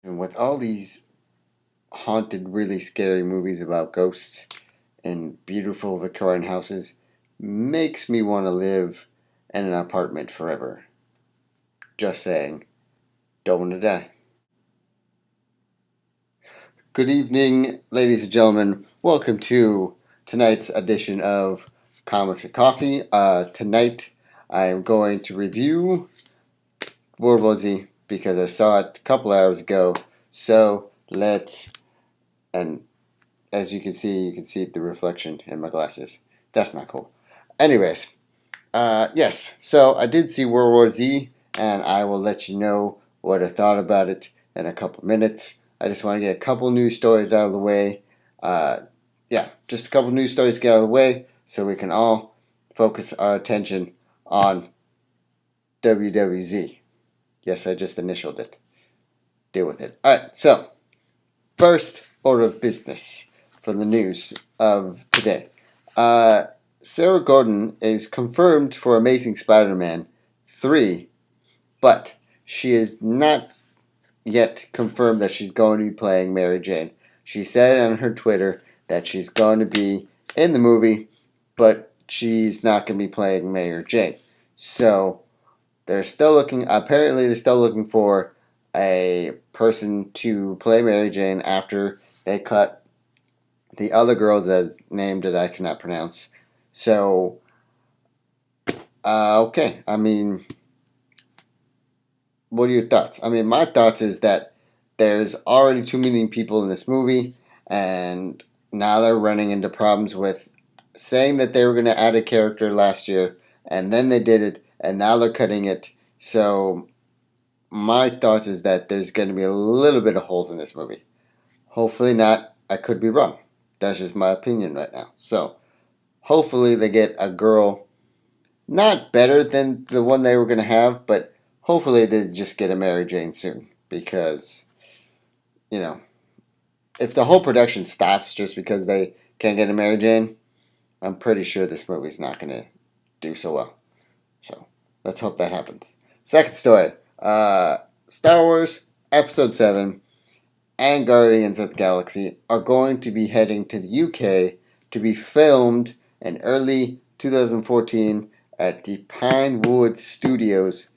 And with all these haunted, really scary movies about ghosts and beautiful Victorian houses, makes me want to live in an apartment forever. Just saying, don't want to die. Good evening, ladies and gentlemen. Welcome to tonight's edition of Comics and Coffee. Tonight, I am going to review World War Z because I saw it a couple hours ago. So and as you can see the reflection in my glasses. That's not cool. Anyways, yes. So I did see World War Z, and I will let you know what I thought about it in a couple minutes. I just want to get a couple news stories out of the way. Yeah, just a couple news stories to get out of the way so we can all focus our attention on WWZ. Yes, I just initialed it. Deal with it. Alright, so first order of business for the news of today. Sarah Gordon is confirmed for Amazing Spider-Man 3, but she is not yet confirmed that she's going to be playing Mary Jane. She said on her Twitter that she's going to be in the movie, but she's not going to be playing Mary Jane. So apparently they're still looking for a person to play Mary Jane after they cut the other girl's name that I cannot pronounce. So, okay. I mean, what are your thoughts? I mean, my thoughts is that there's already too many people in this movie, and now they're running into problems with saying that they were going to add a character last year, and then they did it, and now they're cutting it. So, my thoughts is that there's going to be a little bit of holes in this movie. Hopefully not. I could be wrong. That's just my opinion right now. So, hopefully they get a girl not better than the one they were going to have, but hopefully they just get a Mary Jane soon. Because, you know, if the whole production stops just because they can't get a Mary Jane, I'm pretty sure this movie's not going to do so well. So, let's hope that happens. Second story. Star Wars Episode 7 and Guardians of the Galaxy are going to be heading to the UK to be filmed in early 2014 at the Pinewood Studios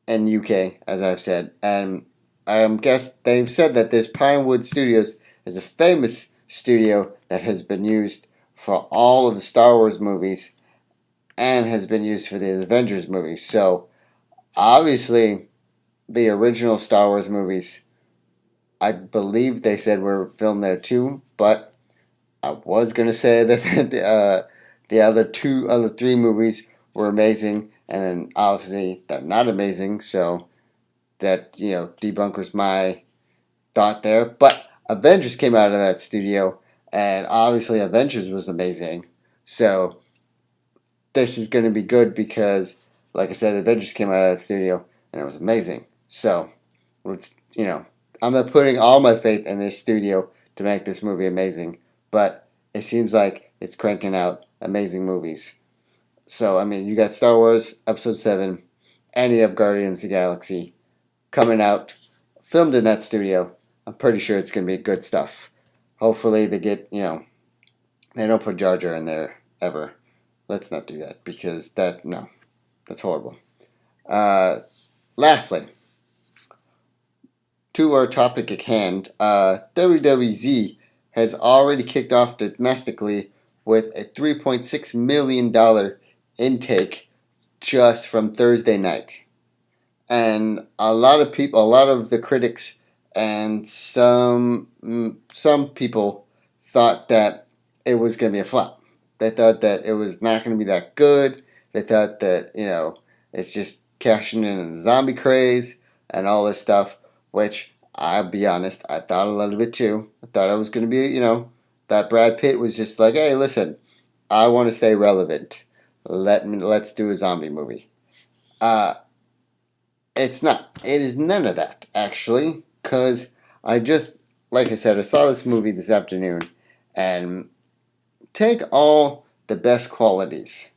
in UK, as I've said. And they've said that this Pinewood Studios is a famous studio that has been used for all of the Star Wars movies and has been used for the Avengers movies. So, obviously, the original Star Wars movies, I believe they said were filmed there too, but I was gonna say that the other three movies were amazing, and then obviously they're not amazing, so that debunkers my thought there. But Avengers came out of that studio, and obviously Avengers was amazing. So this is going to be good because, like I said, Avengers came out of that studio, and it was amazing. So I'm not putting all my faith in this studio to make this movie amazing, but it seems like it's cranking out amazing movies. So, I mean, you got Star Wars Episode 7, and you have Guardians of the Galaxy coming out, filmed in that studio. I'm pretty sure it's going to be good stuff. Hopefully they get, they don't put Jar Jar in there ever. Let's not do that because that's horrible. Lastly, to our topic at hand, WWZ has already kicked off domestically with a $3.6 million intake just from Thursday night. And a lot of the critics and some people thought that it was going to be a flop. They thought that it was not going to be that good. They thought that, it's just cashing in on the zombie craze and all this stuff, which, I'll be honest, I thought a little bit too. I thought it was going to be, that Brad Pitt was just like, hey, listen, I want to stay relevant. Let's do a zombie movie. It's not. It is none of that, actually, because like I said, I saw this movie this afternoon, and take all the best qualities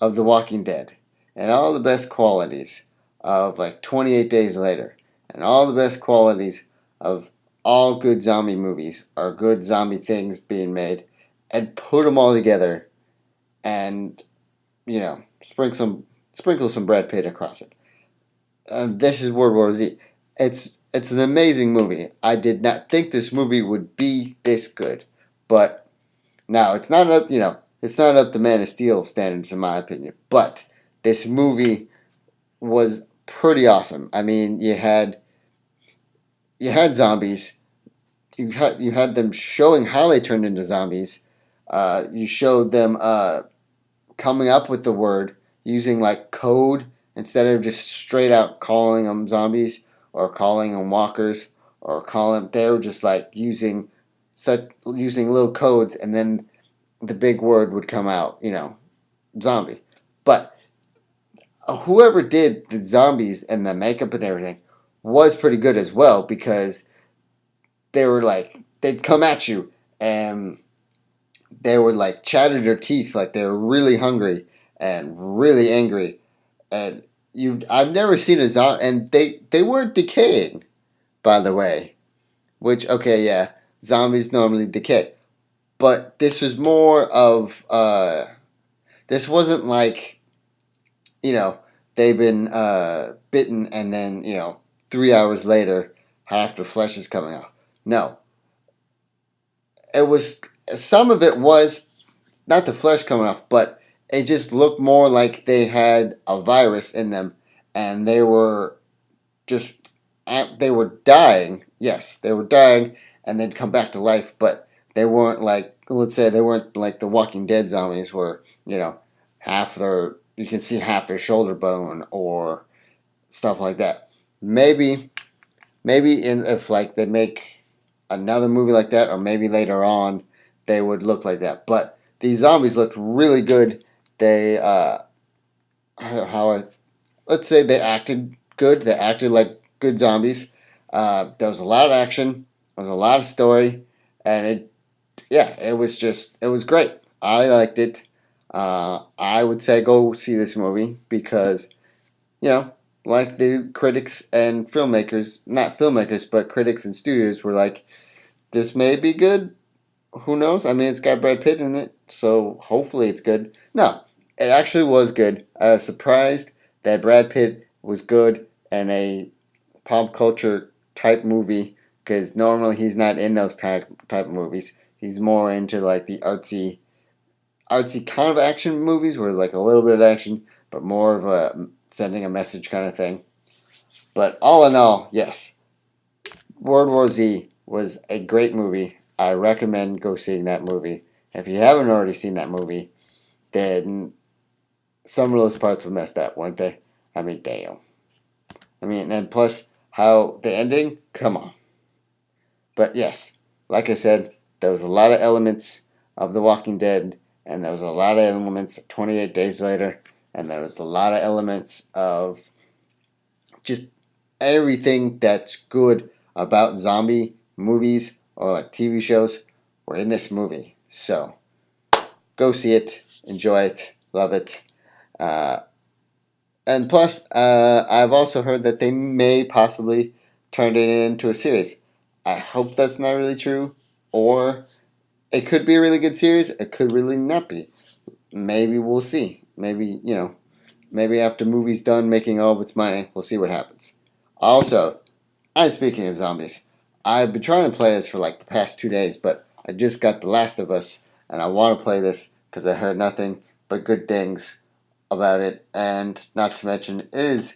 of The Walking Dead and all the best qualities of like 28 Days Later and all the best qualities of all good zombie movies or good zombie things being made, and put them all together, and sprinkle some Brad Pitt across it. This is World War Z. It's an amazing movie. I did not think this movie would be this good, but now it's not up to Man of Steel standards in my opinion. But this movie was pretty awesome. I mean, you had zombies. You had them showing how they turned into zombies. You showed them coming up with the word using like code instead of just straight out calling them zombies or calling them walkers or calling. They were just like using little codes, and then the big word would come out. Zombie. But whoever did the zombies and the makeup and everything was pretty good as well, because they were like they'd come at you and they would like chatter their teeth like they were really hungry and really angry. And I've never seen a zombie, and they weren't decaying, by the way. Which, okay, yeah, zombies normally decay, but this was more of this wasn't like you know they've been bitten and then 3 hours later half the flesh is coming off. No, it was some of it was not the flesh coming off, but it just looked more like they had a virus in them, and just they were dying. Yes, they were dying, and they'd come back to life, but they weren't like, let's say, they weren't like the Walking Dead zombies, where half their you can see half their shoulder bone or stuff like that. Maybe if like they make another movie like that, or maybe later on they would look like that. But these zombies looked really good. They let's say they acted good. They acted like good zombies. There was a lot of action. There was a lot of story, and it was great. I liked it. I would say go see this movie because you know, like the critics and filmmakers, not filmmakers, but critics and studios were like, this may be good. Who knows? I mean, it's got Brad Pitt in it, so hopefully it's good. No, it actually was good. I was surprised that Brad Pitt was good in a pop culture type movie, because normally he's not in those type of movies. He's more into like the artsy kind of action movies where like a little bit of action, but more of a sending a message kind of thing. But all in all, yes, World War Z was a great movie. I recommend go seeing that movie. If you haven't already seen that movie, then some of those parts were messed up, weren't they? I mean, damn. I mean, and plus, how the ending? Come on. But yes, like I said, there was a lot of elements of The Walking Dead, and there was a lot of elements of 28 Days Later, and there was a lot of elements of just everything that's good about zombie movies or like TV shows were in this movie. So go see it, enjoy it, love it. Uh, and plus, I've also heard that they may possibly turn it into a series. I hope that's not really true, or it could be a really good series. It could really not be. Maybe we'll see. Maybe after movie's done making all of its money, we'll see what happens. Also, I'm speaking of zombies. I've been trying to play this for like the past 2 days, but I just got The Last of Us, and I want to play this because I heard nothing but good things about it, and not to mention is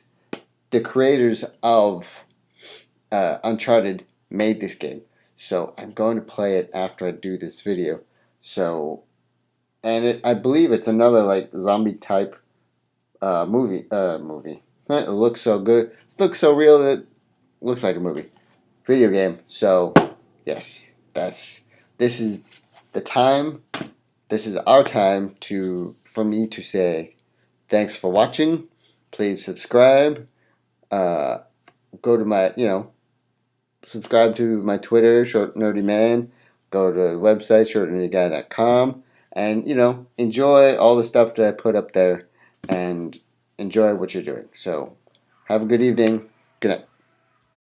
the creators of Uncharted made this game. So I'm going to play it after I do this video. So, and I believe it's another like zombie type movie. It looks so good. It looks so real that it looks like a movie. Video game. So, yes, this is the time. This is our time for me to say thanks for watching. Please subscribe. Go to my, subscribe to my Twitter, Short Nerdy Man. Go to the website, shortnerdyguy.com. And, enjoy all the stuff that I put up there. And enjoy what you're doing. So, have a good evening. Good night.